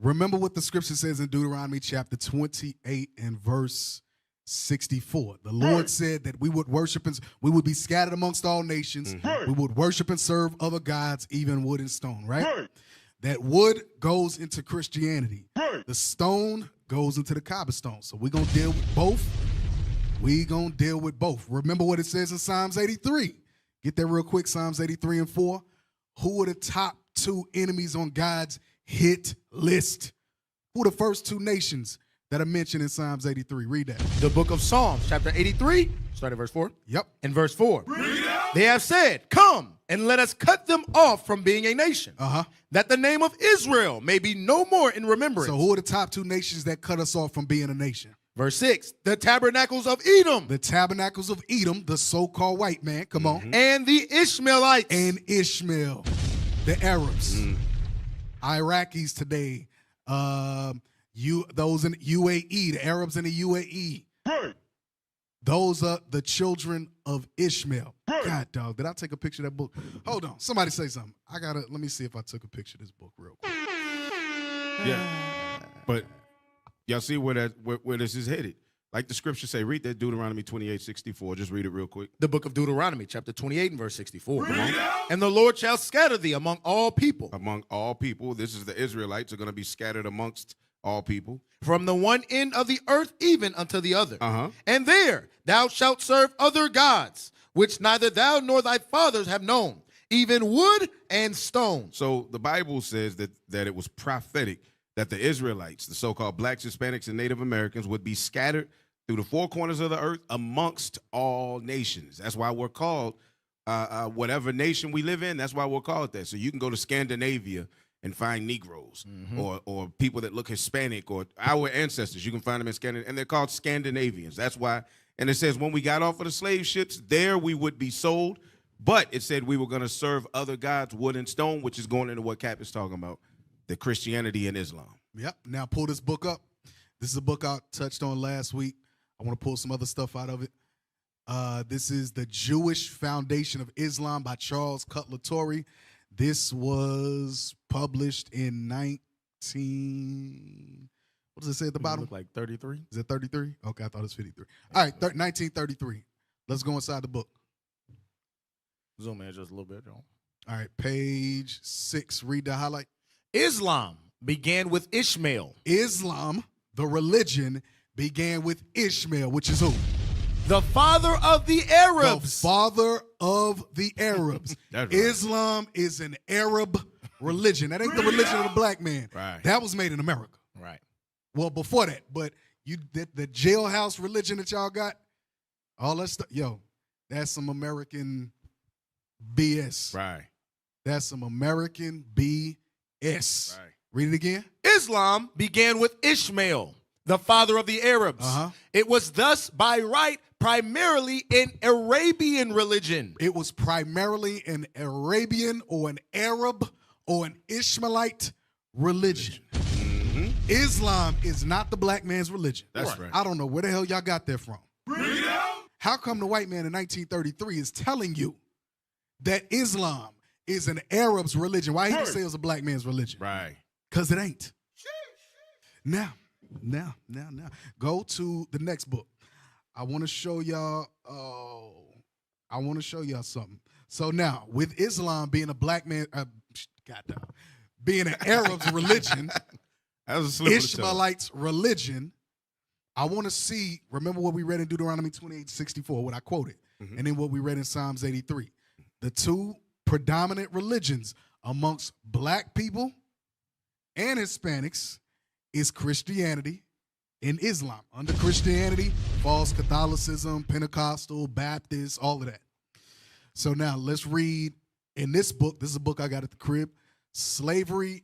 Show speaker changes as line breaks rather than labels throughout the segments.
Remember what the scripture says in Deuteronomy chapter 28 and verse 64. The Lord said that we would worship and we would be scattered amongst all nations. We would worship and serve other gods, even wood and stone, right? That wood goes into Christianity. The stone goes into the cobblestone. So we're going to deal with both. We're going to deal with both. Remember what it says in Psalms 83. Get that real quick, Psalms 83 and 4. Who are the top two enemies on God's hit list? Who are the first two nations that are mentioned in Psalms 83? Read that.
The book of Psalms, chapter 83, start at verse 4.
Yep.
And verse 4. They have said, come and let us cut them off from being a nation, that the name of Israel may be no more in remembrance.
So who are the top two nations that cut us off from being a nation?
Verse 6, the tabernacles of Edom.
The tabernacles of Edom, the so-called white man, come on.
And the Ishmaelites.
And Ishmael, the Arabs, Iraqis today, those in UAE, the Arabs in the UAE. Those are the children of Ishmael. God, dog, did I take a picture of that book? Hold on, somebody say something. Let me see if I took a picture of this book real quick.
Yeah, but y'all see where this is headed. Like the scripture say, read that Deuteronomy 28:64. Just read it real quick.
The book of Deuteronomy, chapter 28 and verse 64. And the Lord shall scatter thee among all people.
Among all people. This is the Israelites are going to be scattered amongst all people.
From the one end of the earth even unto the other. And there thou shalt serve other gods, which neither thou nor thy fathers have known, even wood and stone.
So the Bible says that it was prophetic that the Israelites, the so-called blacks, Hispanics, and Native Americans, would be scattered through the four corners of the earth amongst all nations. That's why we're called, whatever nation we live in, that's why we're called that. So you can go to Scandinavia and find Negroes or people that look Hispanic or our ancestors. You can find them in Scandinavia, and they're called Scandinavians. That's why. And it says when we got off of the slave ships, there we would be sold. But it said we were going to serve other gods, wood and stone, which is going into what Cap is talking about. The Christianity and Islam.
Yep. Now pull this book up. This is a book I touched on last week. I want to pull some other stuff out of it. This is The Jewish Foundation of Islam by Charles Cutler Torrey. This was published in what does it say at the bottom?
Look like 33.
Is it 33? Okay, I thought it was 53. All right, 1933. Let's go inside the book.
Zoom in just a little bit, John.
All right, page 6. Read the highlight.
Islam began with Ishmael.
Islam, the religion, began with Ishmael, which is who?
The father of the Arabs.
The father of the Arabs.
Right.
Islam is an Arab religion. That ain't the religion of the black man.
Right.
That was made in America.
Right.
Well, before that, but the jailhouse religion that y'all got, all that stuff, that's some American BS.
Right.
That's some American BS. Right. Read it again.
Islam began with Ishmael, the father of the Arabs. It was thus by right primarily an Arabian religion.
It was primarily an Arabian or an Arab or an Ishmaelite religion. Islam is not the black man's religion.
That's right.
I don't know where the hell y'all got that from. How come the white man in 1933 is telling you that Islam is an Arab's religion? Why he didn't say it was a black man's religion?
Right.
Because it ain't. Now, go to the next book. I want to show y'all. Something. So now, with Islam being a black man, being an Arab's religion,
that was a slip of the tongue.
Ishmaelites' religion, I want to see. Remember what we read in Deuteronomy 28:64, what I quoted, and then what we read in Psalms 83. The two predominant religions amongst black people and Hispanics is Christianity and Islam. Under Christianity, false Catholicism, Pentecostal, Baptist, all of that. So now let's read in this book. This is a book I got at the crib. Slavery,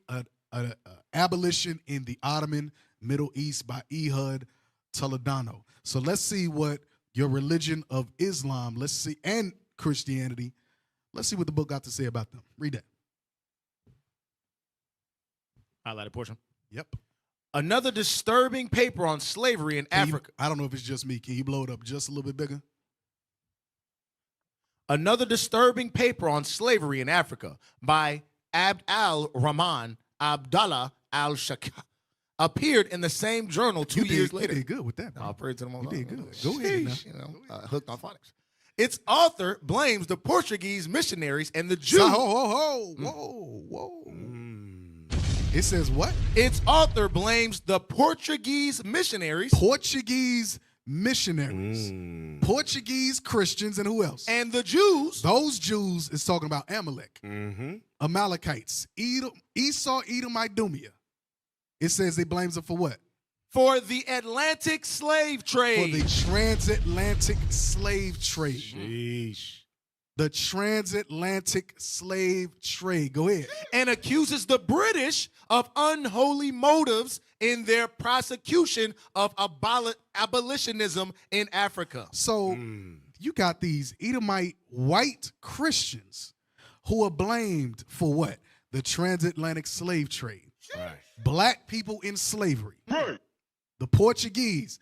Abolition in the Ottoman Middle East by Ehud Toledano. So let's see what your religion of Islam, and Christianity, let's see what the book got to say about them. Read that.
Highlighted portion.
Yep.
Another disturbing paper on slavery in Africa.
I don't know if it's just me. Can you blow it up just a little bit bigger?
Another disturbing paper on slavery in Africa by Abd al-Rahman Abdallah al-Shaka. appeared in the same journal 2 years later.
You did good with that, bro.
I'll pray to the Most
You did
High.
good. Go ahead now.
Sheesh, you know, hooked on phonics. Its author blames the Portuguese missionaries and the Jews.
Whoa. It says what?
Its author blames the Portuguese missionaries.
Portuguese missionaries. Portuguese Christians, and who else?
And the Jews.
Those Jews is talking about Amalek.
Mm-hmm.
Amalekites. Esau, Edom, Idumea. It says they blames them for what?
For the Atlantic slave trade.
For the transatlantic slave trade.
Sheesh.
The transatlantic slave trade. Go ahead.
And accuses the British of unholy motives in their prosecution of abolitionism in Africa.
So you got these Edomite white Christians who are blamed for what? The transatlantic slave trade.
Right.
Black people in slavery.
Right.
The Portuguese,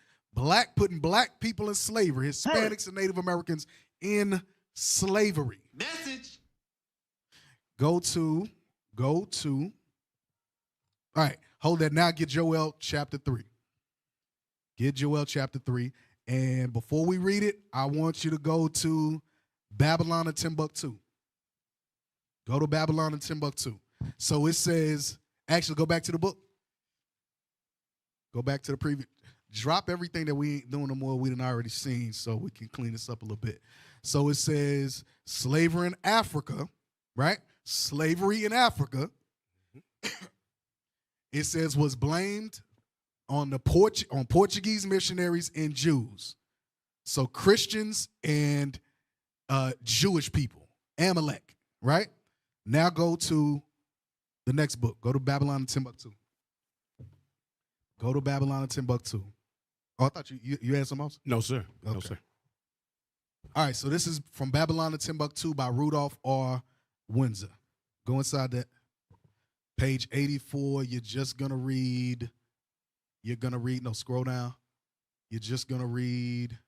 putting black people in slavery, Hispanics and Native Americans in slavery.
Message.
Go to. All right, hold that. Now get Joel chapter 3. Get Joel chapter 3. And before we read it, I want you to go to Babylon and Timbuktu. Go to Babylon and Timbuktu. So it says, actually, go back to the book. Go back to the preview. Drop everything that we ain't doing no more we done already seen so we can clean this up a little bit. So it says slavery in Africa, right? Slavery in Africa. It says was blamed on Portuguese missionaries and Jews. So Christians and Jewish people. Amalek, right? Now go to the next book. Go to Babylon and Timbuktu. Go to Babylon and Timbuktu. Oh, I thought you had something else?
No, sir.
Okay.
No, sir.
All right, so this is from Babylon to Timbuktu by Rudolph R. Windsor. Go inside that. Page 84, you're going to read, no, scroll down. You're just going to read,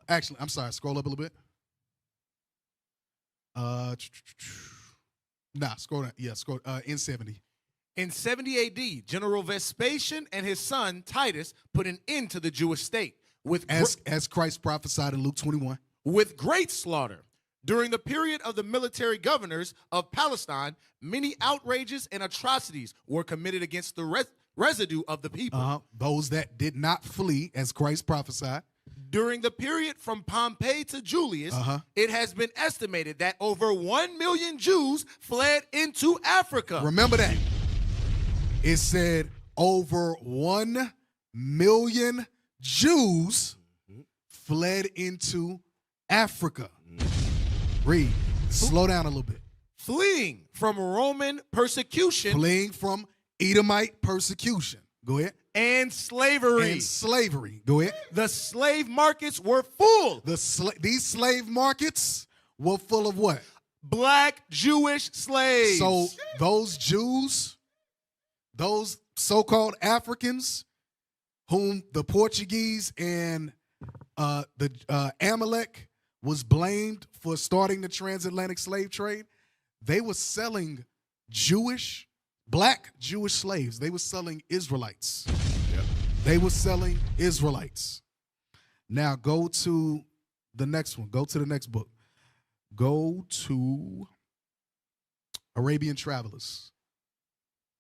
actually, I'm sorry, scroll up a little bit. Scroll down. Yeah, scroll, in 70.
In 70 AD, General Vespasian and his son Titus put an end to the Jewish state
as Christ prophesied in Luke 21.
With great slaughter. During the period of the military governors of Palestine, many outrages and atrocities were committed against the residue of the people.
Those that did not flee, as Christ prophesied.
During the period from Pompey to Julius, it has been estimated that over 1 million Jews fled into Africa.
Remember that. It said over 1 million Jews fled into Africa. Read. Slow down a little bit.
Fleeing from Roman persecution.
Fleeing from Edomite persecution. Go ahead.
And slavery.
Go ahead.
The slave markets were full.
These slave markets were full of what?
Black Jewish slaves.
So those Jews, those so-called Africans, whom the Portuguese and the Amalek was blamed for starting the transatlantic slave trade, they were selling black Jewish slaves. They were selling Israelites.
Yep.
They were selling Israelites. Now go to the next one. Go to the next book. Go to Arabian Travelers.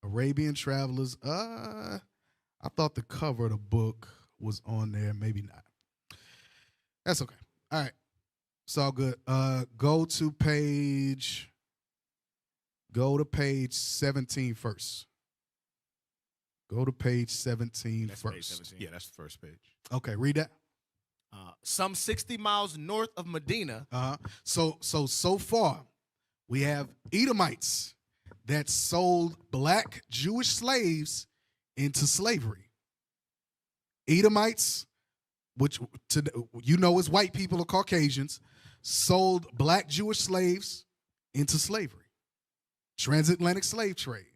Arabian Travelers. I thought the cover of the book was on there. Maybe not. That's okay. All right. It's all good. Go to page 17 first. Go to page 17
That's
first.
page 17.
Yeah, that's the first page.
Okay, read that.
Some 60 miles north of Medina.
So far, we have Edomites that sold black Jewish slaves into slavery. Edomites, which is white people or Caucasians, sold black Jewish slaves into slavery. Transatlantic slave trade.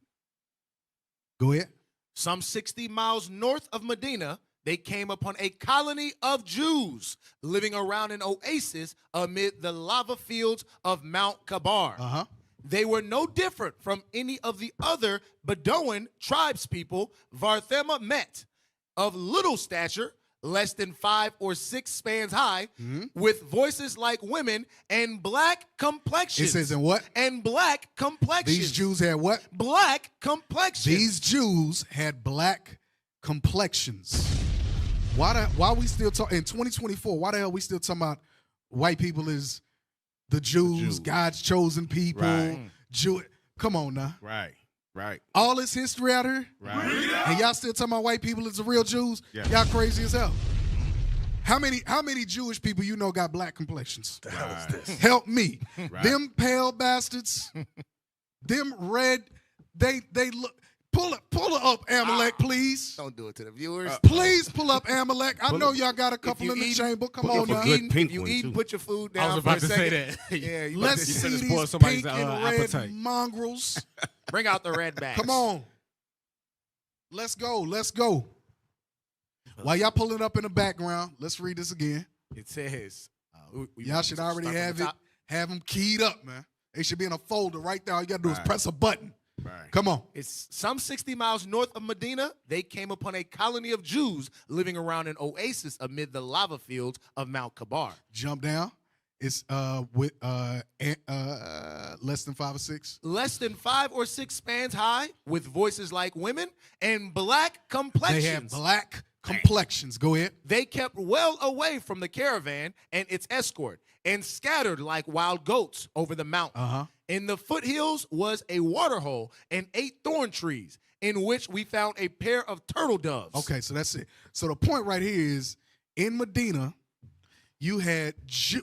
Go ahead.
Some 60 miles north of Medina, they came upon a colony of Jews living around an oasis amid the lava fields of Mount Kabar. They were no different from any of the other Bedouin tribespeople Varthema met, of little stature, less than 5 or 6 spans high, with voices like women and black complexions.
It says in what?
And black complexions.
These Jews had what?
Black complexions.
These Jews had black complexions. Why we still talking in 2024? Why the hell we still talking about white people is the Jews. God's chosen people?
Right.
Come on now.
Right.
All this history out here,
Right.
and y'all still talking about white people as the real Jews?
Yeah.
Y'all crazy as hell. How many Jewish people you know got black complexions?
The hell is this?
Help me.
Right.
Them pale bastards, them red, they look. Pull it up, Amalek, please.
Don't do it to the viewers.
Please pull up Amalek. I know y'all got a couple
you
in the
eat-
chamber. Come
pull
on
up a
now.
good pink
you
one,
eat,
too.
put your food
I
down
was
for
about
a
to
second.
say that.
Yeah, you
Let's
about to-
see
finna
these
spoil somebody's,
pink and red
appetite.
mongrels.
Bring out the red bags.
Come on. Let's go. While y'all pulling up in the background, let's read this again.
It says,
Y'all should already
start from
have
the
it.
top.
Have them keyed up, man. They should be in a folder right there. All you got to do is
Right.
press a button.
Right.
Come on.
It's some 60 miles north of Medina. They came upon a colony of Jews living around an oasis amid the lava fields of Mount Kabar.
Jump down. It's with less than 5 or 6.
Less than 5 or 6 spans high, with voices like women and black complexions.
They have black complexions. Go ahead.
They kept well away from the caravan and its escort, and scattered like wild goats over the mountain.
Uh-huh.
In the foothills was a waterhole and 8 thorn trees, in which we found a pair of turtle doves.
Okay, so that's it. So the point right here is in Medina, you had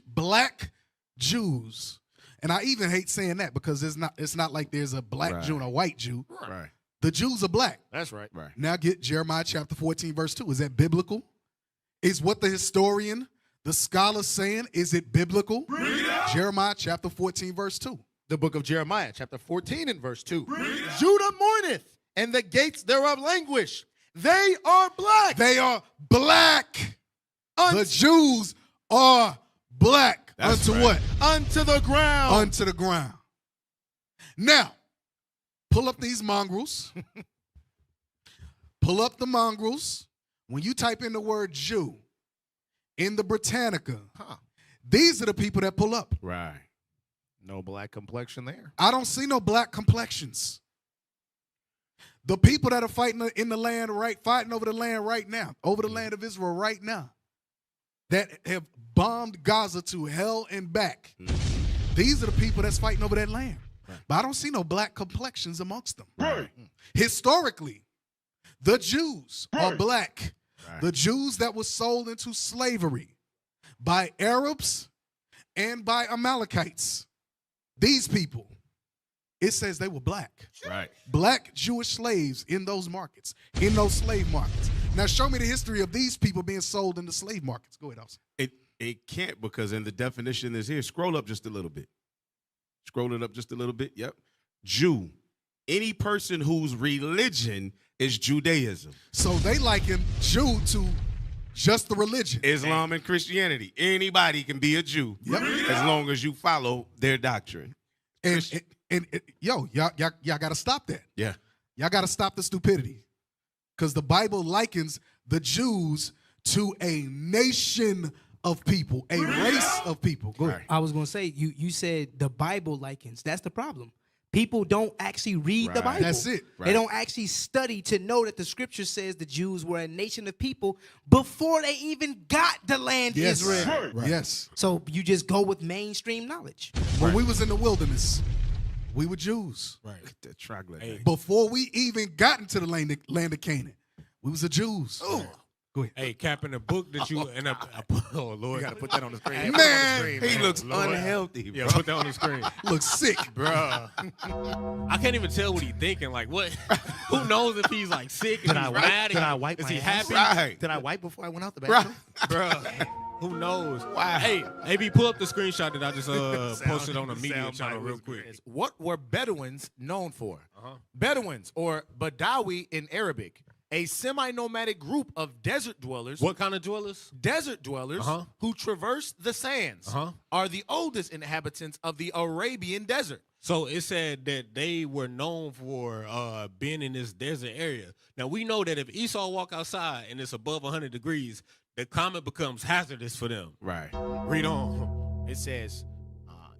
black Jews. And I even hate saying that because it's not like there's a black
Right.
Jew and a white Jew.
Right.
The Jews are black.
That's right.
Right.
Now get Jeremiah chapter 14, verse 2. Is that biblical? Is what the historian, the scholar saying, is it biblical? Jeremiah chapter 14, verse 2.
The book of Jeremiah, chapter 14 and verse 2. Judah mourneth, and the gates thereof languish. They are black.
They are black.
Unto
The Jews are black.
That's
Unto
right.
what?
unto the ground.
Unto the ground. Now, pull up these mongrels. Pull up the mongrels. When you type in the word Jew in the Britannica, these are the people that pull up.
Right.
No black complexion there.
I don't see no black complexions. The people that are fighting in the land fighting over the land right now, over the land of Israel right now, that have bombed Gaza to hell and back. These are the people that's fighting over that land. But I don't see no black complexions amongst them.
Right.
Historically, the Jews are black.
Right.
The Jews that were sold into slavery by Arabs and by Amalekites. These people, it says they were black.
Right.
Black Jewish slaves in those markets, in those slave markets. Now show me the history of these people being sold in the slave markets. Go ahead, Austin.
It can't, because in the definition is here. Scroll up just a little bit. Scroll it up just a little bit. Yep. Jew. Any person whose religion is Judaism.
So they liken Jew to just the religion.
Islam and Christianity. Anybody can be a Jew.
Yep.
As long as you follow their doctrine.
And y'all got to stop that.
Yeah.
Y'all got to stop the stupidity. Because the Bible likens the Jews to a nation of people, a race of people. Go ahead.
Right.
I was gonna say you said the Bible likens. That's the problem. People don't actually read the
Right.
Bible.
That's it.
They don't actually study to know that the scripture says the Jews were a nation of people before they even got the land
Yes.
Israel.
Right. Yes.
So you just go with mainstream knowledge.
When we was in the wilderness, we were Jews.
Right. The troglodyte.
Hey.
Before we even got into the land of Canaan, we was the Jews. Go ahead.
Hey, Cap, in the book that you and oh Lord,
You got to put that on the screen.
Man,
He looks
Lord.
unhealthy,
yeah,
bro.
put that on the screen,
Looks sick.
bruh. I can't even tell what he's thinking. Like, what? Who knows if he's like sick? If
Did
he's
I wipe-
mad?
did I wipe
Is
my
he
ass?
happy?
Right.
Did I wipe before I went out the
Right.
bathroom?
Bruh. Who knows?
Wow.
Hey, AB, pull up the screenshot that I just posted on the
the
media
sound
channel
bite
real
was
quick.
great. What were Bedouins known for?
Uh-huh.
Bedouins, or Badawi in Arabic, a semi-nomadic group of desert dwellers.
What kind of dwellers?
Desert dwellers who traverse the sands
Uh-huh.
are the oldest inhabitants of the Arabian desert.
So it said that they were known for being in this desert area. Now we know that if Esau walk outside and it's above 100 degrees, the climate becomes hazardous for them.
Right.
Read on.
It says,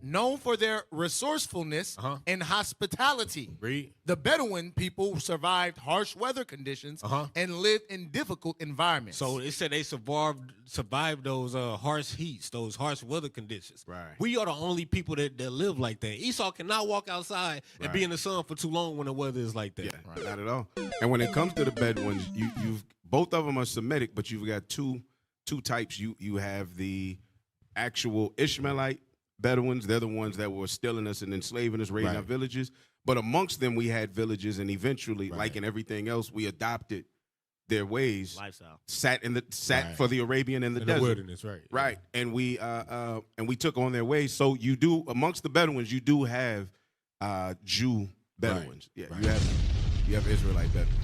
known for their resourcefulness and hospitality.
Read.
The Bedouin people survived harsh weather conditions and lived in difficult environments.
So it said they survived those harsh heats, those harsh weather conditions.
Right.
We are the only people that live like that. Esau cannot walk outside and be in the sun for too long when the weather is like that.
Yeah, not at all. And when it comes to the Bedouins, you've both of them are Semitic, but you've got two types. You have the actual Ishmaelite Bedouins. They're the ones that were stealing us and enslaving us, raiding our villages. But amongst them, we had villages, and eventually, like in everything else, we adopted their ways.
Lifestyle.
Sat for the Arabian in the desert.
Wilderness, right?
Right, and we took on their ways. So you do amongst the Bedouins, you do have Jew Bedouins.
Right.
Yeah, you have Israelite Bedouins.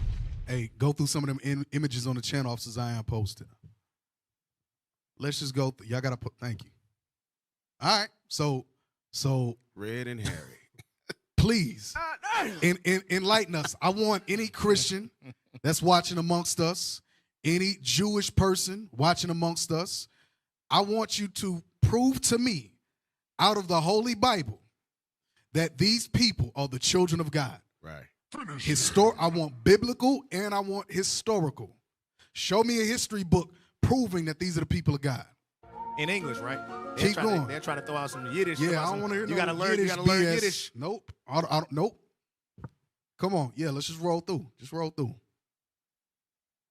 Hey, go through some of them images on the channel Officer Zion posted. Let's just go. Y'all gotta put. Thank you. All right, so
Red and hairy.
please enlighten us. I want any Christian that's watching amongst us, any Jewish person watching amongst us, I want you to prove to me out of the Holy Bible that these people are the children of God.
Right.
I want biblical and I want historical. Show me a history book proving that these are the people of God.
in English, right?
Keep going.
They're trying to throw out some Yiddish.
Yeah, I don't want to hear
You
no
gotta learn.
Yiddish
You gotta learn
BS.
Yiddish.
Nope. I don't, nope. Come on. Yeah, let's just roll through. Just roll through.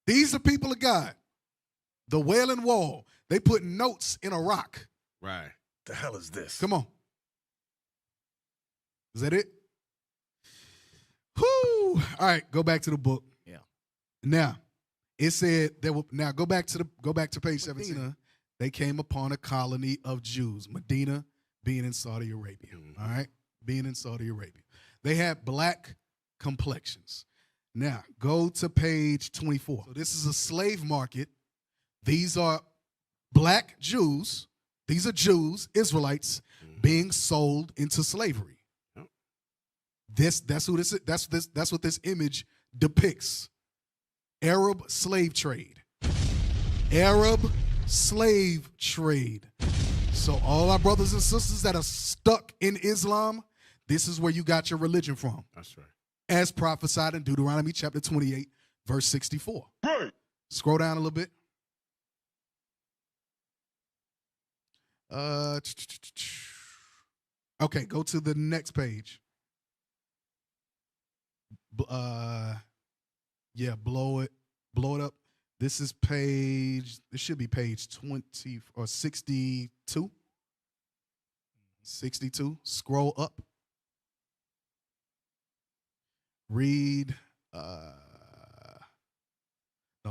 These are people of God. The Wailing Wall. They put notes in a rock.
Right.
The hell is this?
Come on. Is that it? Whoo. All right, go back to the book.
Yeah.
Now, it said there were now go back to page 17. They came upon a colony of Jews, Medina being in Saudi Arabia. All right? Being in Saudi Arabia. They had black complexions. Now, go to page 24. So this is a slave market. These are black Jews. These are Jews, Israelites, being sold into slavery. That's what this image depicts. Arab slave trade. Arab slave trade. So all our brothers and sisters that are stuck in Islam, this is where you got your religion from.
That's right.
As prophesied in Deuteronomy chapter 28, verse 64.
Right.
Scroll down a little bit. Okay, go to the next page. Yeah, blow it up. This is this should be page 20 or 62. 62. Scroll up. Read. No,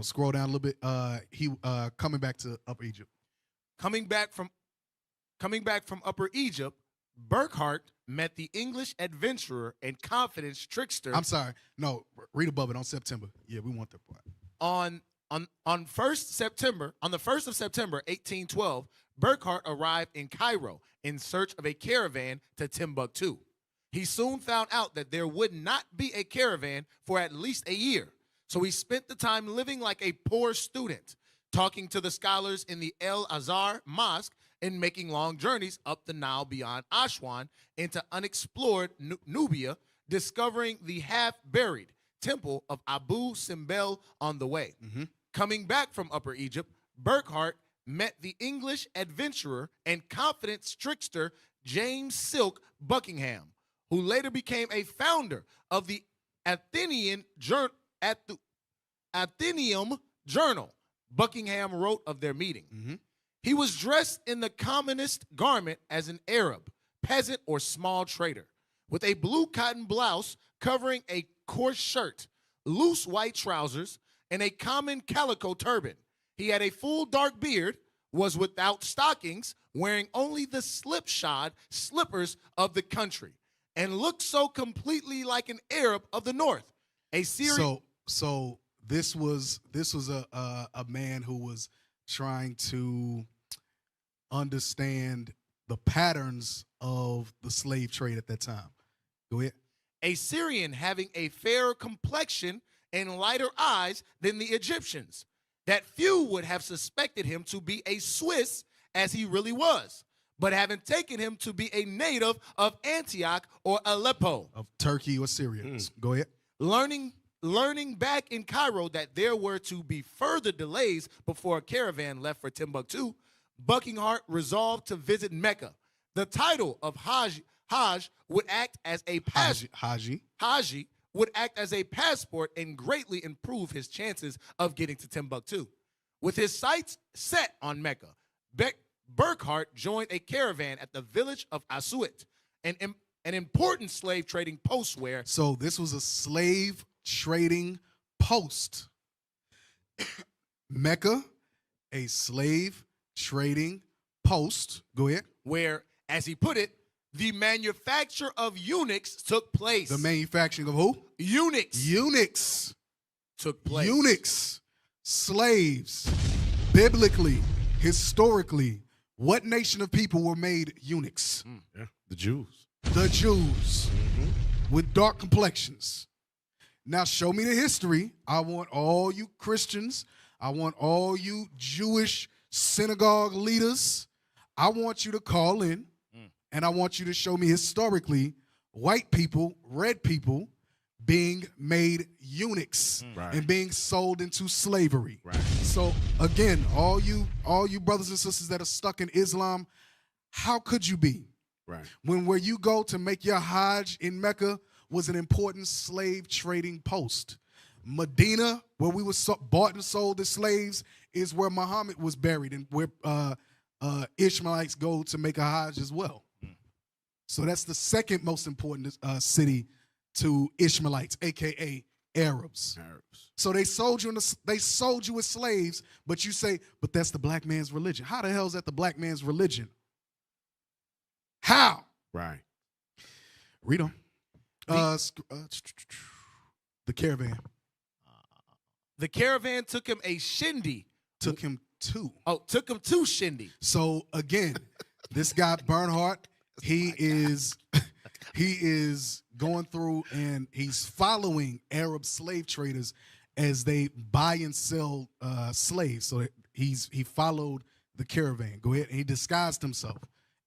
scroll down a little bit. Coming back to Upper Egypt.
Coming back from Upper Egypt, Burckhardt met the English adventurer and confidence trickster.
I'm sorry. No, read above it on September. Yeah, we want that part.
On the 1st of September, 1812, Burckhardt arrived in Cairo in search of a caravan to Timbuktu. He soon found out that there would not be a caravan for at least a year. So he spent the time living like a poor student, talking to the scholars in the El Azhar Mosque and making long journeys up the Nile beyond Aswan into unexplored Nubia, discovering the half-buried temple of Abu Simbel on the way. Coming back from Upper Egypt, Burckhardt met the English adventurer and confidence trickster James Silk Buckingham, who later became a founder of the Athenaeum Journal. Buckingham wrote of their meeting. He was dressed in the commonest garment as an Arab, peasant, or small trader, with a blue cotton blouse covering a coarse shirt, loose white trousers, and a common calico turban. He had a full dark beard, was without stockings, wearing only the slipshod slippers of the country, and looked so completely like an Arab of the north.
So this was a man who was trying to understand the patterns of the slave trade at that time. Go ahead.
A Syrian having a fairer complexion and lighter eyes than the Egyptians, that few would have suspected him to be a Swiss as he really was, but having taken him to be a native of Antioch or Aleppo.
Of Turkey or Syria. Go ahead.
Learning back in Cairo that there were to be further delays before a caravan left for Timbuktu, Buckingham resolved to visit Mecca. The title of Hajj would act as a Haji would act as a passport and greatly improve his chances of getting to Timbuktu. With his sights set on Mecca, Burckhardt joined a caravan at the village of Asuit, an important slave trading post where.
So this was a slave trading post. Mecca, a slave trading post. Go ahead.
Where, as he put it, the manufacture of eunuchs took place.
The manufacturing of who?
Eunuchs.
Eunuchs.
Took place.
Eunuchs. Slaves. Biblically, historically, what nation of people were made eunuchs?
Yeah, the Jews.
The Jews. With dark complexions. Now show me the history. I want all you Christians. I want all you Jewish synagogue leaders. I want you to call in. And I want you to show me historically white people, red people, being made eunuchs and being sold into slavery.
Right.
So again, all you brothers and sisters that are stuck in Islam, how could you be?
Right.
When where you go to make your Hajj in Mecca was an important slave trading post. Medina, where we were bought and sold as slaves, is where Muhammad was buried and where Ishmaelites go to make a Hajj as well. So that's the second most important city to Ishmaelites, aka Arabs. So they sold you as slaves, but you say, but that's the black man's religion. How the hell is that the black man's religion? How?
Right.
Read on. The caravan.
The caravan took him a shindy.
Took him to
Shindy.
So again, this guy Bernhardt, he is going through and he's following Arab slave traders as they buy and sell slaves. So he followed the caravan. Go ahead. And he disguised himself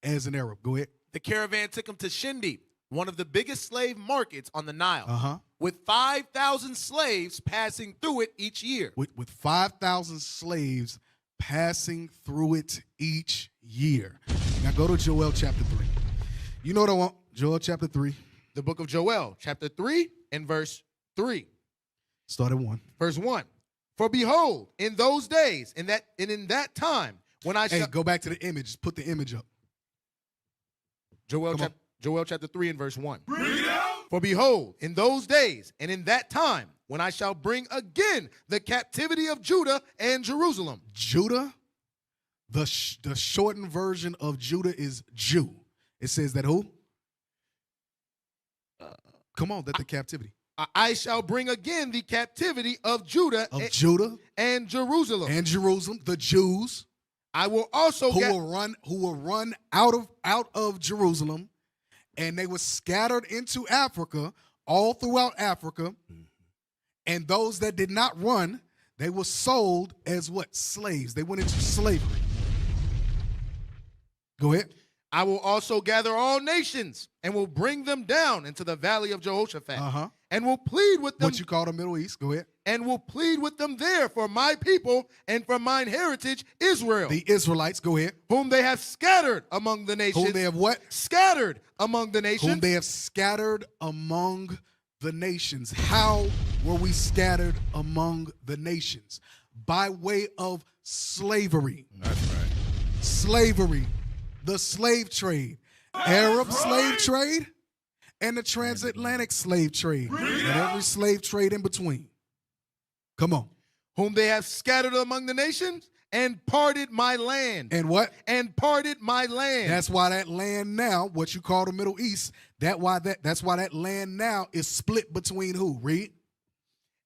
as an Arab. Go ahead.
The caravan took him to Shindy, one of the biggest slave markets on the Nile, with 5,000 slaves passing through it each year.
With 5,000 slaves passing through it each year. Now go to Joel chapter 3. You know what I want? Joel chapter 3.
The book of Joel, chapter 3 and verse 3.
Start at 1.
Verse 1. For behold, in those days, in that time, when I shall...
Hey, go back to the image. Just put the image up.
Joel chapter 3 and verse 1. For behold, in those days and in that time, when I shall bring again the captivity of Judah and Jerusalem.
Judah, the shortened version of Judah is Jew. It says that who? Come on, that the captivity.
I shall bring again the captivity of Judah and Jerusalem.
And Jerusalem, the Jews.
I will also
who will run out of Jerusalem, and they were scattered into Africa, all throughout Africa. And those that did not run, they were sold as what? Slaves. They went into slavery. Go ahead.
I will also gather all nations and will bring them down into the valley of Jehoshaphat and will plead with them.
What you call the Middle East. Go ahead.
And will plead with them there for my people and for mine heritage, Israel.
The Israelites. Go ahead.
Whom they have scattered among the nations.
Whom they have what?
Scattered among the nations.
Whom they have scattered among the nations. How were we scattered among the nations? By way of slavery.
That's right.
Slavery. The slave trade, Arab slave trade, and the transatlantic slave trade, and every slave trade in between. Come on.
Whom they have scattered among the nations and parted my land.
And what?
And parted my land.
That's why that land now, what you call the Middle East, that's why that land now is split between who? Read.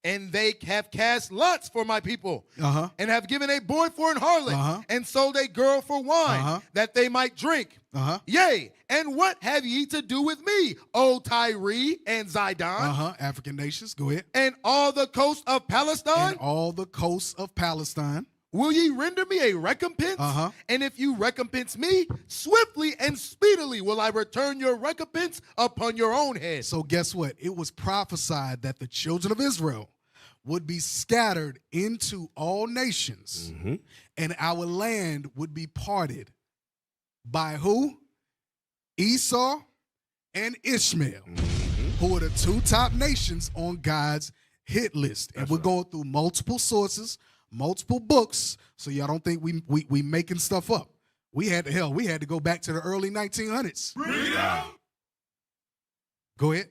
And they have cast lots for my people,
Uh-huh.
and have given a boy for an harlot,
Uh-huh.
and sold a girl for wine,
Uh-huh.
that they might drink.
Uh-huh.
Yea, and what have ye to do with me, O Tyre and Zidon,
Uh-huh. African nations. Go ahead.
and all the coast of Palestine?
And all the coasts of Palestine.
Will ye render me a recompense?
Uh-huh.
And if you recompense me, swiftly and speedily will I return your recompense upon your own head.
So guess what? It was prophesied that the children of Israel would be scattered into all nations, and our land would be parted by who? Esau and Ishmael, who are the two top nations on God's hit list. And we're going through multiple sources, multiple books, so y'all don't think we making stuff up. We had to go back to the early 1900s. Go ahead.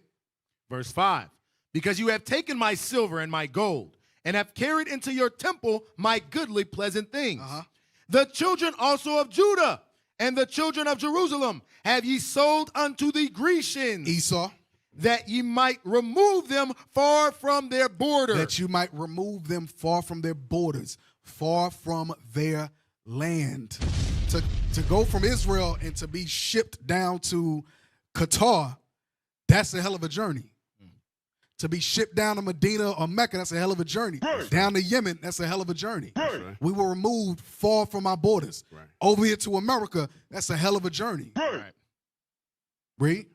Verse 5. Because you have taken my silver and my gold, and have carried into your temple my goodly pleasant things. The children also of Judah and the children of Jerusalem have ye sold unto the Grecians,
Esau.
that ye might remove them far from their border.
That you might remove them far from their borders, far from their land. To go from Israel and to be shipped down to Qatar, that's a hell of a journey. To be shipped down to Medina or Mecca, that's a hell of a journey. Down to Yemen, that's a hell of a journey. We were removed far from our borders. Over here to America, that's a hell of a journey. Read.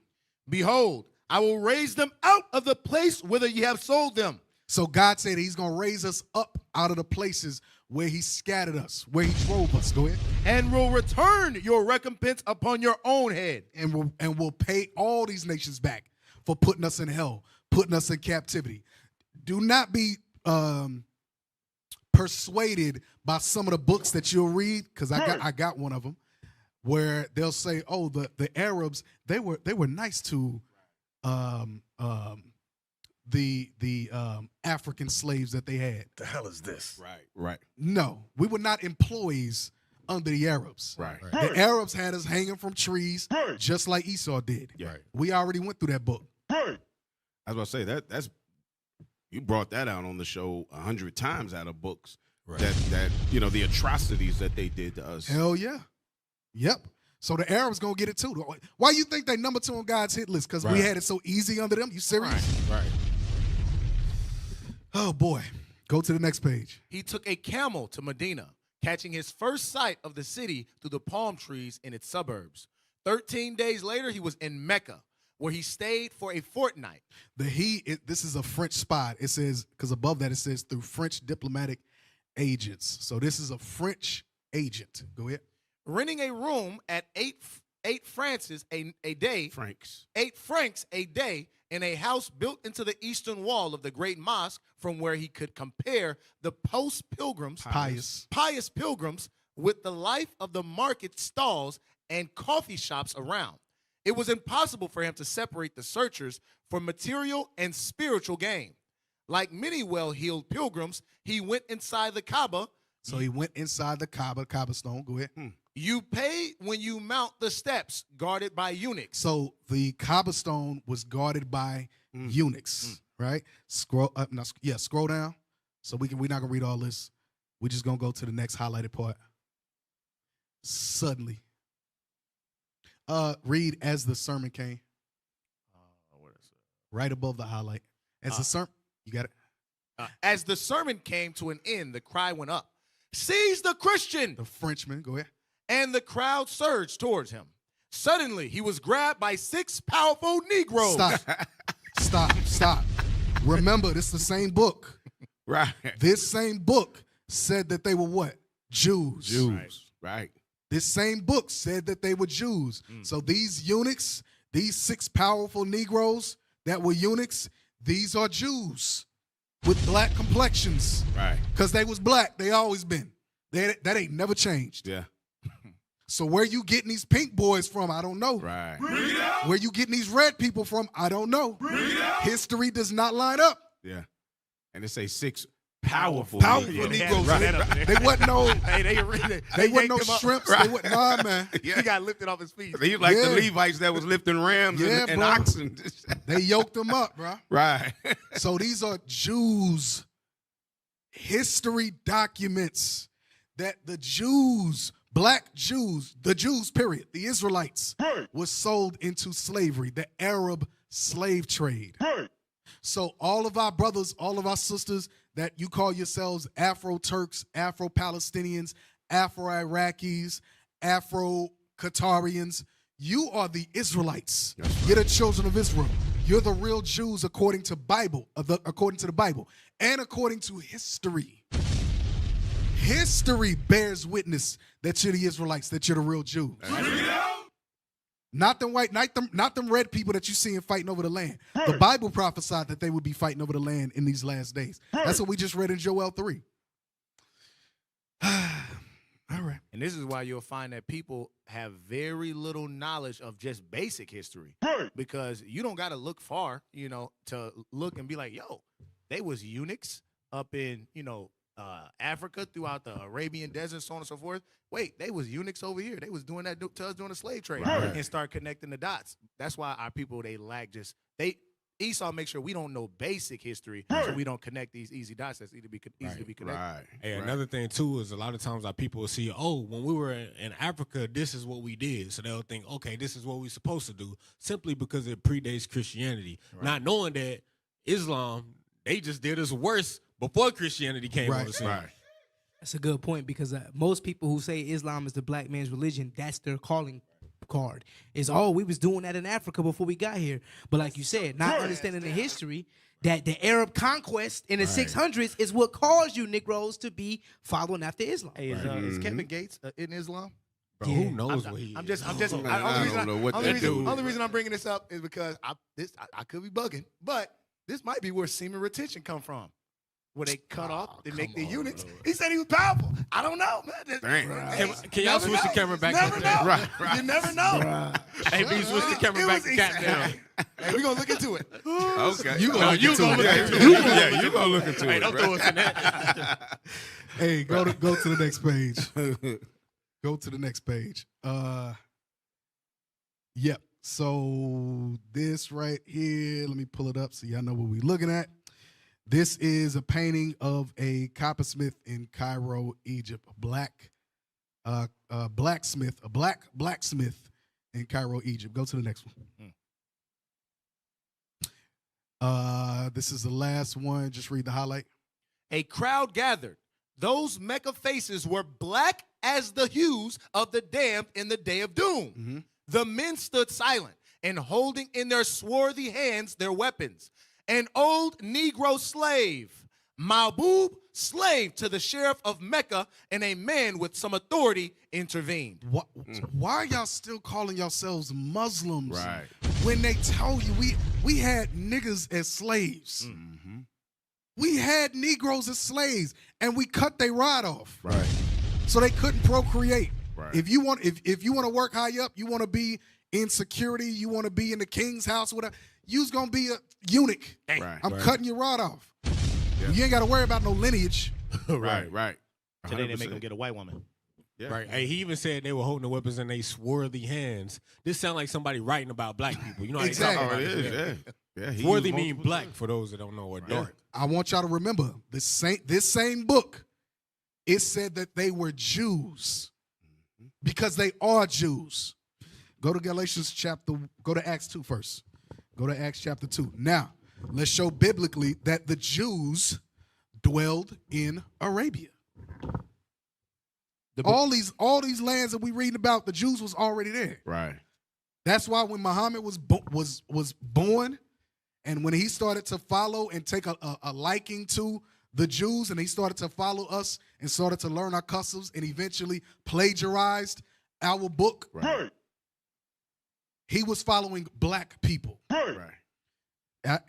Behold, I will raise them out of the place whither ye have sold them.
So God said he's going to raise us up out of the places where he scattered us, where he drove us. Go ahead.
And will return your recompense upon your own head.
And we'll pay all these nations back for putting us in hell, putting us in captivity. Do not be persuaded by some of the books that you'll read, because I got one of them, where they'll say, oh, the Arabs, they were nice to the African slaves that they had.
The hell is this?
Right.
No, we were not employees under the Arabs.
Right.
The Arabs had us hanging from trees, just like Esau did.
Yeah.
We already went through that book.
I was about to say that's you brought that out on the show 100 times out of books.
Right.
That the atrocities that they did to us.
Hell yeah. Yep. So the Arabs gonna get it too. Why you think they number 2 on God's hit list? Because we had it so easy under them. You serious?
Right.
Oh boy. Go to the next page.
He took a camel to Medina, catching his first sight of the city through the palm trees in its suburbs. 13 days later, he was in Mecca, where he stayed for a fortnight.
This is a French spot. It says, because above that it says through French diplomatic agents. So this is a French agent. Go ahead.
Renting a room at 8 francs a day,
Franks.
8 francs a day, in a house built into the eastern wall of the great mosque, from where he could compare the pious pilgrims with the life of the market stalls and coffee shops around. It was impossible for him to separate the searchers for material and spiritual gain. Like many well-heeled pilgrims, he went inside the Kaaba.
So he went inside the Kaaba stone. Go ahead.
You pay when you mount the steps, guarded by eunuchs.
So the Kaaba stone was guarded by eunuchs, right? Scroll down. So we're not gonna read all this. We're just gonna go to the next highlighted part. Suddenly. Read as the sermon came.
What is it?
Right above the highlight. As the sermon, you got it.
As the sermon came to an end, the cry went up, "Seize the Christian!"
The Frenchman, go ahead.
And the crowd surged towards him. Suddenly, he was grabbed by 6 powerful Negroes.
Stop. Remember, this is the same book.
Right.
This same book said that they were what? Jews.
Right.
This same book said that they were Jews. So these eunuchs, these 6 powerful Negroes that were eunuchs, these are Jews with black complexions.
Right.
Because they was black. They always been. That ain't never changed.
Yeah.
So where you getting these pink boys from, I don't know.
Right.
Where you getting these red people from, I don't know. History does not line up.
Yeah. And it say 6 Powerful.
Powerful
Yeah, they had
Negroes.
that up there.
They wasn't no.
Hey,
They wasn't
yanked
no
him up.
shrimps. They wasn't, nah, man.
Yeah.
He got lifted off his feet.
He's like
Yeah.
the Levites that was lifting rams
Yeah,
and
bro.
oxen.
They yoked them up, bro.
Right.
So these are Jews, history documents that the Jews, black Jews, the Jews, period, the Israelites, was sold into slavery, the Arab slave trade. So all of our brothers, all of our sisters that you call yourselves Afro-Turks, Afro-Palestinians, Afro-Iraqis, Afro-Qatarians, you are the Israelites. You're the children of Israel. You're the real Jews according to according to the Bible, and according to history. History bears witness that you're the Israelites, that you're the real Jews. Not them white, not them red people that you see fighting over the land. The Bible prophesied that they would be fighting over the land in these last days. That's what we just read in Joel 3. All right.
And this is why you'll find that people have very little knowledge of just basic history. Because you don't got to look far, to look and be like, yo, they was eunuchs up in, Africa, throughout the Arabian desert, so on and so forth. Wait, they was eunuchs over here. They was doing that to us during the slave trade, and start connecting the dots. That's why our people, they lack Esau makes sure we don't know basic history, so we don't connect these easy dots that's easy to be connected.
Right.
Hey, another thing too is a lot of times our people will see, when we were in Africa, this is what we did. So they'll think, okay, this is what we're supposed to do, simply because it predates Christianity. Not knowing that Islam, they just did us worse before Christianity came on the scene.
Right.
That's a good point, because most people who say Islam is the black man's religion, that's their calling card. Is we was doing that in Africa before we got here. But like you said, not understanding the history, that the Arab conquest in the 600s is what caused you Negroes to be following after Islam.
Hey, is Kevin Gates in Islam?
Bro, who knows what he is?
I'm just.
I don't know what that dude.
Only reason I'm bringing this up is because I could be bugging, but this might be where semen retention come from. Where they cut off, they make the eunuchs.
Lord.
He said he was powerful. I don't know, man.
Dang.
Can y'all switch the camera back
Never
to
know.
that?
Right.
You never know.
Hey, B, switch the camera back to Cap down.
Hey, we're gonna look into it.
Okay.
You gonna look into it.
Yeah, you gonna look into
Hey,
it.
don't
bro.
throw us in that.
Hey, go to the next page. Go to the next page. Yep. So this right here, let me pull it up so y'all know what we're looking at. This is a painting of a coppersmith in Cairo, Egypt. A black blacksmith in Cairo, Egypt. Go to the next one. This is the last one. Just read the highlight.
A crowd gathered. Those Mecca faces were black as the hues of the damned in the day of doom.
Mm-hmm.
The men stood silent and holding in their swarthy hands their weapons. An old Negro slave, Mahbub, slave to the sheriff of Mecca, and a man with some authority intervened.
Why are y'all still calling yourselves Muslims?
Right.
When they tell you we had niggas as slaves.
Mm-hmm.
We had Negroes as slaves, and we cut their rod off.
Right.
So they couldn't procreate.
Right.
If you want to work high up, you want to be in security, you want to be in the king's house, whatever, you's gonna be a eunuch.
Right.
I'm cutting your rod off. You ain't got to worry about no lineage.
Right.
Today they make
100%.
them get a white woman.
Yeah.
Right. Hey, he even said they were holding the weapons in their swarthy hands. This sounds like somebody writing about black people. You know how
Exactly.
they talk
Oh,
about
it
it.
is. Yeah. He
Swarthy
used
mean
multiple
black
things.
for those that don't know, or
Right.
dark.
I want y'all to remember this same book. It said that they were Jews because they are Jews. Go to Galatians go to Acts 2 first. Go to Acts chapter 2. Now, let's show biblically that the Jews dwelled in Arabia. All these lands that we reading about, the Jews was already there.
Right.
That's why when Muhammad was born, and when he started to follow and take a liking to the Jews, and he started to follow us and started to learn our customs, and eventually plagiarized our book,
Right.
he was following black people.
Right.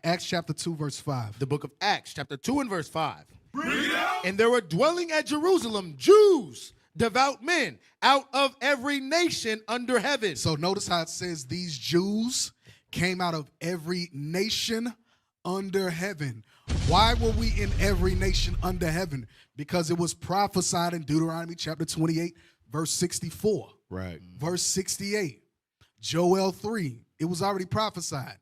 Acts chapter 2, verse 5.
The book of Acts, chapter 2 and verse 5. And there were dwelling at Jerusalem Jews, devout men, out of every nation under heaven.
So notice how it says these Jews came out of every nation under heaven. Why were we in every nation under heaven? Because it was prophesied in Deuteronomy chapter 28, verse 64.
Right.
Verse 68. Joel 3. It was already prophesied.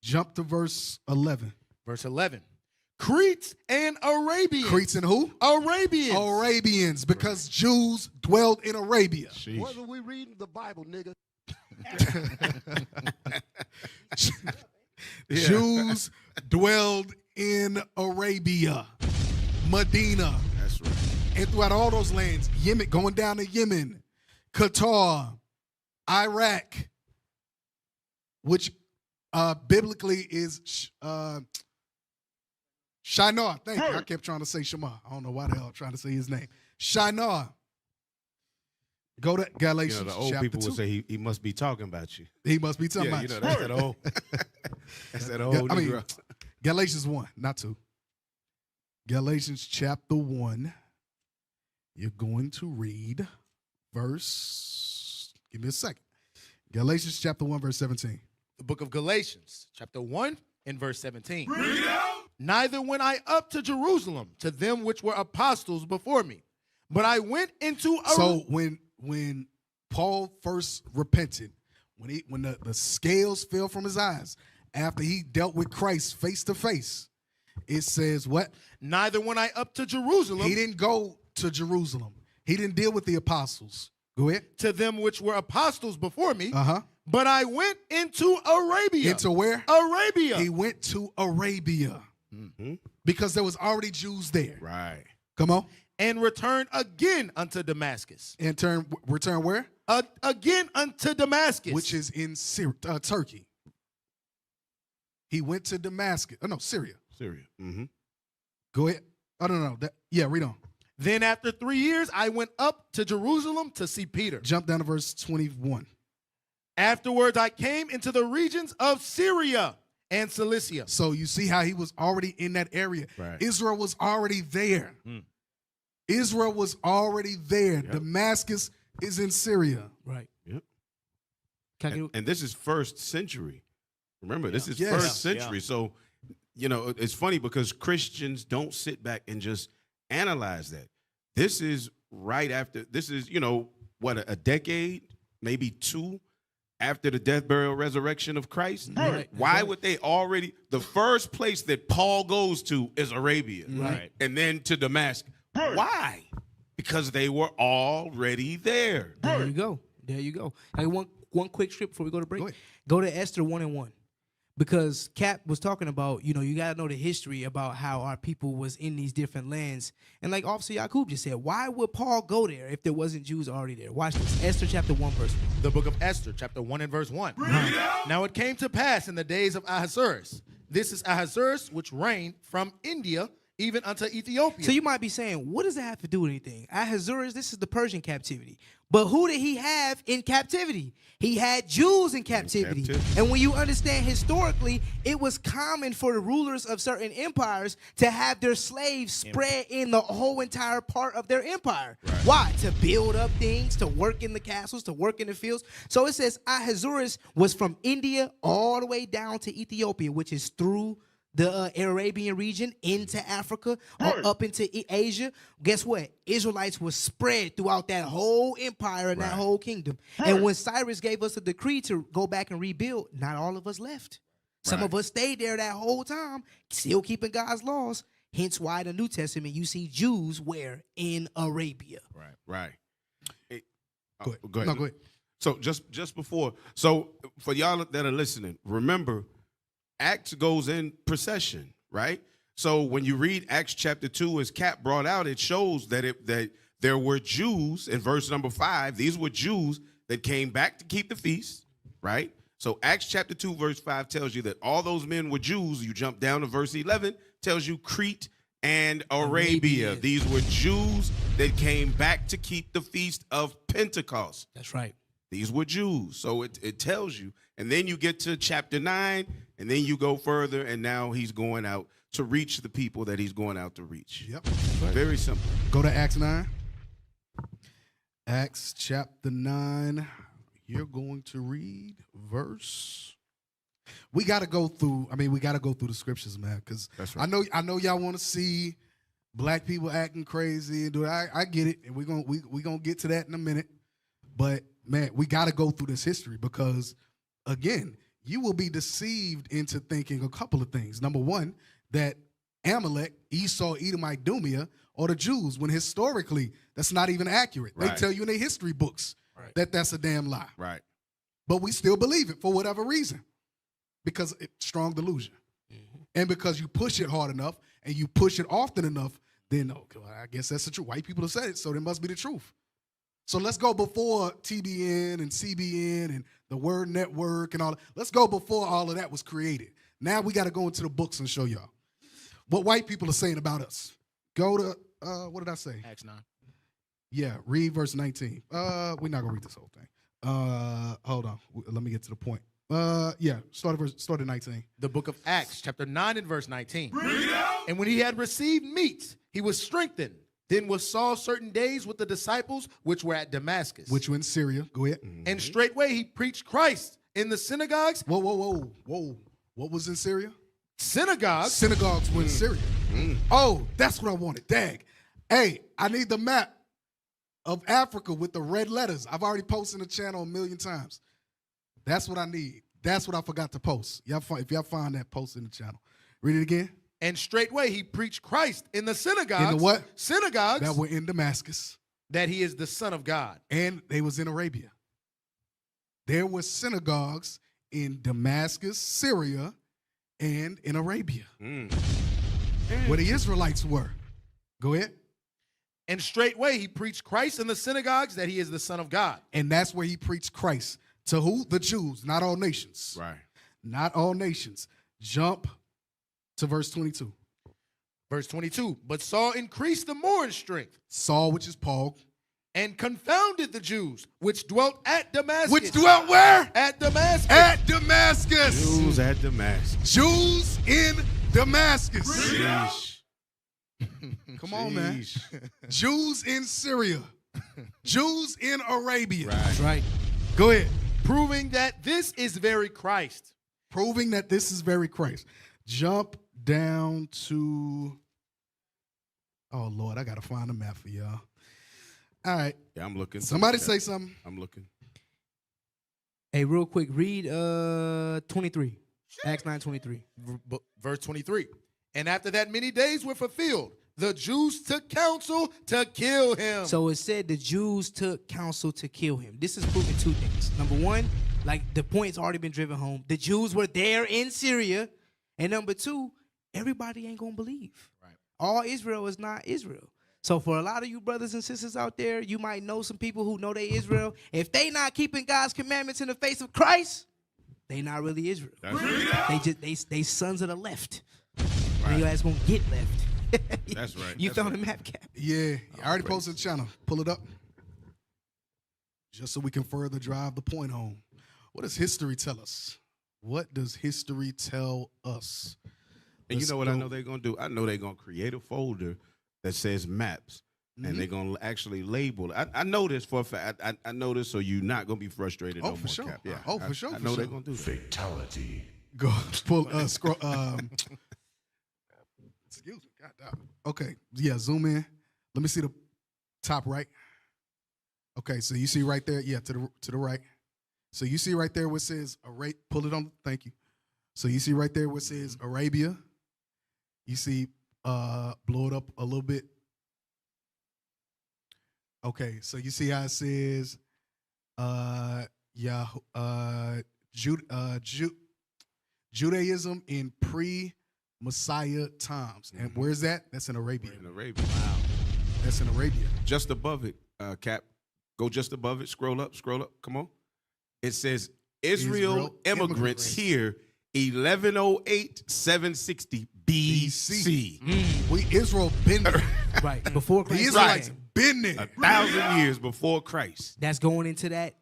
Jump to verse 11.
Verse 11. Cretes and Arabians.
Cretes and who?
Arabians.
Arabians, because Jews dwelled in Arabia.
Whether we reading the Bible, nigga.
Jews dwelled in Arabia, Medina,
That's right.
and throughout all those lands, Yemen, going down to Yemen, Qatar, Iraq, which biblically is Shinar. Thank you. I kept trying to say Shema. I don't know why the hell I'm trying to say his name. Shinar. Go to Galatians.
You know, the old
chapter
people
2.
would say he must be talking about you.
He must be talking
Yeah,
about
you know,
you.
that's that old. That's that old
I mean,
Negro.
Galatians 1, not 2. Galatians chapter 1. You're going to read verse. Give me a second. Galatians chapter 1, verse 17.
The book of Galatians, chapter 1 and verse 17. Neither went I up to Jerusalem to them which were apostles before me, but I went into
So when Paul first repented, when the scales fell from his eyes, after he dealt with Christ face to face, it says what?
neither went I up to Jerusalem
He didn't go to Jerusalem. He didn't deal with the apostles. Go ahead.
to them which were apostles before me,
Uh-huh.
but I went into Arabia.
Into where?
Arabia.
He went to Arabia because there was already Jews there.
Right.
Come on.
and returned again unto Damascus.
And return where?
Again unto Damascus.
Which is in Turkey. He went to Damascus. Oh, no, Syria.
Syria. Mm-hmm.
Go ahead. Oh, no. Read on.
Then after 3 years, I went up to Jerusalem to see Peter.
Jump down to verse 21.
Afterwards, I came into the regions of Syria and Cilicia.
So you see how he was already in that area.
Right.
Israel was already there. Israel was already there.
Yep.
Damascus is in Syria.
Right.
Yep.
Can
And this is first century. Remember, this is
Yes.
first century. So, you know, it's funny because Christians don't sit back and just analyze that. This is right after, this is, you know, what, a decade, maybe two after the death, burial, resurrection of Christ.
Right.
Why would they already, the first place that Paul goes to is Arabia.
Right.
And then to Damascus. Why? Because they were already there.
There you go. There you go. Hey, one quick strip before we go to break.
Go ahead.
Go to Esther 1:1. Because Cap was talking about, you know, you got to know the history about how our people was in these different lands. And like Officer Yakub just said, why would Paul go there if there wasn't Jews already there? Watch this. Esther chapter 1, verse 1.
The book of Esther, chapter 1 and verse 1. Now it came to pass in the days of Ahasuerus. This is Ahasuerus, which reigned from India even unto Ethiopia.
So you might be saying, what does that have to do with anything? Ahasuerus, this is the Persian captivity. But who did he have in captivity? He had Jews in captivity. And when you understand historically, it was common for the rulers of certain empires to have their slaves spread in the whole entire part of their empire. Why? To build up things, to work in the castles, to work in the fields. So it says Ahasuerus was from India all the way down to Ethiopia, which is through the Arabian region into Africa or up into Asia. Guess what? Israelites were spread throughout that whole empire and that whole kingdom. And when Cyrus gave us a decree to go back and rebuild, not all of us left. Some of us stayed there that whole time, still keeping God's laws. Hence why the New Testament, you see Jews where? In Arabia.
Right. Hey,
Go ahead.
go ahead.
No, go ahead.
So just before, so for y'all that are listening, remember, Acts goes in procession, right? So when you read Acts chapter 2, as Cap brought out, it shows that there were Jews in verse number 5. These were Jews that came back to keep the feast, right? So Acts chapter 2, verse 5 tells you that all those men were Jews. You jump down to verse 11, tells you Crete and Arabia. These were Jews that came back to keep the feast of Pentecost.
That's right.
These were Jews. So it tells you. And then you get to chapter 9, and then you go further, and now he's going out to reach the people that he's going out to reach.
Yep.
Very simple.
Go to Acts 9. Acts chapter 9. You're going to read verse. We got to go through. I mean, we got to go through the scriptures, man, because
That's
I
right.
know y'all want to see black people acting crazy and do it. I get it, and we gonna get to that in a minute. But man, we got to go through this history because, again, you will be deceived into thinking a couple of things. Number one, that Amalek, Esau, Edom, Idumea, or the Jews, when historically that's not even accurate. They
Right.
tell you in their history books
Right.
that that's a damn lie.
Right.
But we still believe it for whatever reason, because it's strong delusion. And because you push it hard enough and you push it often enough, then I guess that's the truth. White people have said it, so it must be the truth. So let's go before TBN and CBN and the Word Network and all. Let's go before all of that was created. Now we got to go into the books and show y'all what white people are saying about us. Go to, what did I say?
Acts 9.
Yeah, read verse 19. We're not going to read this whole thing. Hold on. Let me get to the point. Yeah, start at 19.
The book of Acts, chapter 9 and verse 19. And when he had received meat, he was strengthened. Then was Saul certain days with the disciples which were at Damascus.
Which were in Syria. Go ahead.
And straightway he preached Christ in the synagogues.
Whoa. What was in Syria?
Synagogues.
Synagogues were in Syria. Oh, that's what I wanted. Dang. Hey, I need the map of Africa with the red letters. I've already posted in the channel 1,000,000 times. That's what I need. That's what I forgot to post. If y'all find that, post in the channel. Read it again.
And straightway he preached Christ in the synagogues.
In the what?
Synagogues.
That were in Damascus.
That he is the Son of God.
And they was in Arabia. There were synagogues in Damascus, Syria, and in Arabia, where the Israelites were. Go ahead.
And straightway he preached Christ in the synagogues that he is the Son of God.
And that's where he preached Christ. To who? The Jews, not all nations.
Right.
Not all nations. Jump to verse 22.
Verse 22. But Saul increased the more in strength
Saul, which is Paul.
and confounded the Jews which dwelt at Damascus.
Which dwelt where?
At Damascus.
At Damascus.
Jews at Damascus.
Jews in Damascus.
Sheesh.
Come on, man.
Sheesh.
Jews in Syria. Jews in Arabia.
Right.
Right.
Go ahead.
Proving that this is very Christ.
Proving that this is very Christ. Jump down to, oh, Lord, I got to find a map for y'all. All right.
Yeah, I'm looking.
Somebody say something.
I'm looking.
Hey, real quick, read 23. Acts 9:23.
Verse 23. And after that many days were fulfilled, the Jews took counsel to kill him.
So it said the Jews took counsel to kill him. This is proving two things. Number one, like the point's already been driven home. The Jews were there in Syria. And number two, everybody ain't gonna believe.
Right.
All Israel is not Israel. So for a lot of you brothers and sisters out there, you might know some people who know they Israel. If they not keeping God's commandments in the face of Christ, they not really Israel.
That's right.
They sons of the left.
Right.
And your ass gonna get left.
That's right.
You
That's
found
right.
a map cap.
Yeah, I already
praise.
posted the channel. Pull it up. Just so we can further drive the point home. What does history tell us? What does history tell us?
And you
Let's
know what I
go.
know they're gonna do? I know they're gonna create a folder that says maps, and they're gonna actually label it. I know this for a fact. I know this, so you're not gonna be frustrated.
Oh,
no
for
more,
sure.
Cap. Yeah.
Oh, for sure,
I
for
know
sure.
they're gonna do that.
Fatality.
Go pull scroll excuse me. God damn. Okay. Yeah, zoom in. Let me see the top right. Okay, so you see right there, yeah, to the right. So you see right there where it says pull it on, thank you. So you see right there where it says Arabia. You see blow it up a little bit. Okay, so you see how it says Judaism in pre-Messiah times. And where's that? That's in Arabia.
In Arabia. Wow.
That's in Arabia.
Just above it, Cap. Go just above it. Scroll up. Come on. It says Israel immigrants here 1108 760 BC.
We Israel been there.
Right. Before
The
Christ.
Israelites
came.
been there.
1,000 years before Christ.
That's going into the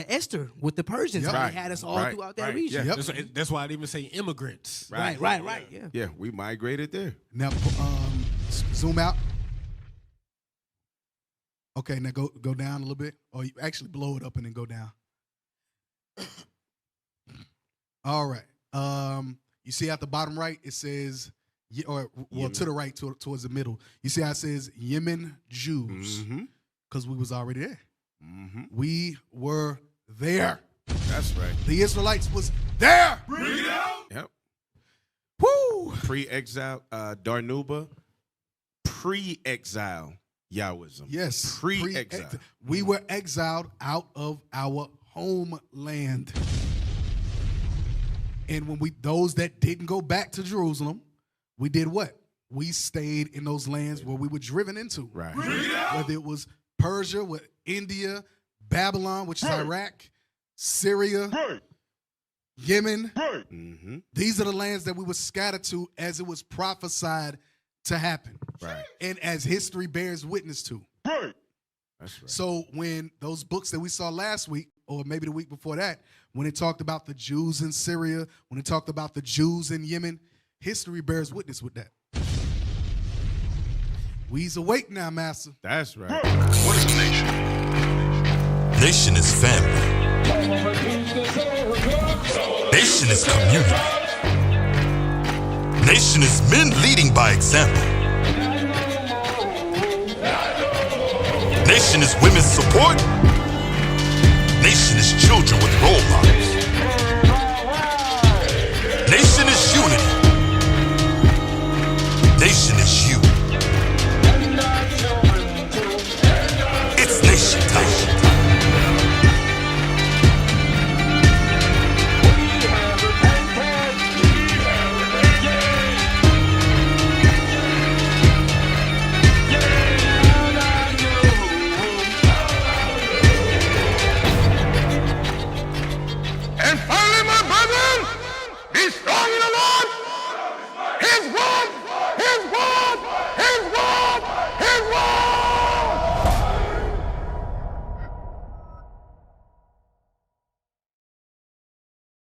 Esther with the Persians.
Yep.
How
Right.
they had us all
Right.
throughout that
Right.
region.
Yeah.
Yep.
That's why I didn't even say immigrants.
Right. Yeah.
Yeah, we migrated there.
Now zoom out. Okay, now go down a little bit. Or you actually blow it up and then go down. All right. You see at the bottom right, it says, to the right, towards the middle. You see how it says Yemen Jews? Because we was already there. We were there.
That's right.
The Israelites was there.
Bring it out. Yep.
Woo!
Pre-exile, Darnuba. Pre-exile, Yahwism.
Yes.
Pre-exile.
We were exiled out of our homeland. And when those that didn't go back to Jerusalem, we did what? We stayed in those lands where we were driven into.
Right.
Whether it was Persia, with India, Babylon, which is Iraq, Syria, Yemen. These are the lands that we were scattered to as it was prophesied to happen.
Right.
And as history bears witness to.
That's right.
So when those books that we saw last week, or maybe the week before that, when it talked about the Jews in Syria, when it talked about the Jews in Yemen, history bears witness with that. We's awake now, Master.
That's right.
What is a nation? Nation is family. Nation is community. Nation is men leading by example. Nation is women's support. Nation is children with role models. Nation is unity. Nation is